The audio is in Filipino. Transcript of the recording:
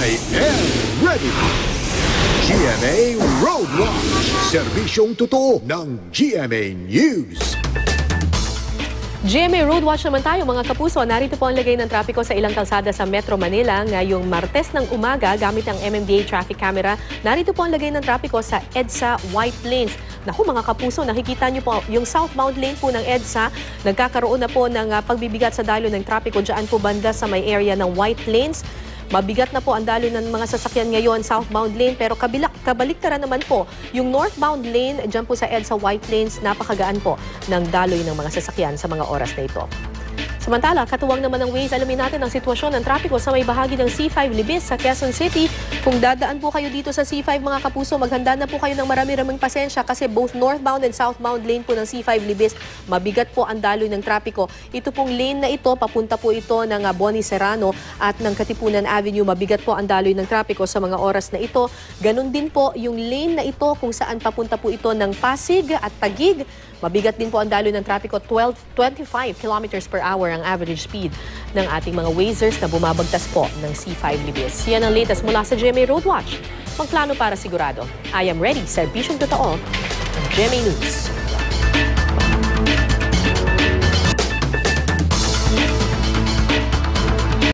I am ready! GMA Road Watch, serbisyong totoo ng GMA News. GMA Road Watch naman tayo mga kapuso. Narito po ang lagay ng trapiko sa ilang kalsada sa Metro Manila ngayong Martes ng umaga gamit ang MMDA traffic camera. Narito po ang lagay ng trapiko sa EDSA White Plains. Naku mga kapuso, nakikita nyo po yung southbound lane po ng EDSA. Nagkakaroon na po ng pagbibigat sa daloy ng trapiko dyan po banda sa may area ng White Plains. Mabigat na po ang daloy ng mga sasakyan ngayon southbound lane pero kabaliktaran naman po yung northbound lane dyan po sa EDSA White Plains, napakagaan po ng daloy ng mga sasakyan sa mga oras na ito. Samantala, katuwang naman ng Waze, alamin natin ang sitwasyon ng trapiko sa may bahagi ng C5 Libis sa Quezon City. Kung dadaan po kayo dito sa C5 mga kapuso, maghanda na po kayo ng marami-raming pasensya kasi both northbound and southbound lane po ng C5 Libis, mabigat po ang daloy ng trapiko. Ito pong lane na ito, papunta po ito ng Boni Serrano at ng Katipunan Avenue, mabigat po ang daloy ng trapiko sa mga oras na ito. Ganon din po yung lane na ito kung saan papunta po ito ng Pasig at Taguig. Mabigat din po ang daloy ng trapiko, 25 kilometers per hour ang average speed ng ating mga Wazers na bumabagtas po ng C5 Libis. Yan ang latest mula sa GMA Road Watch. Magplano para sigurado. I am ready, serbisyong totoo ng GMA News.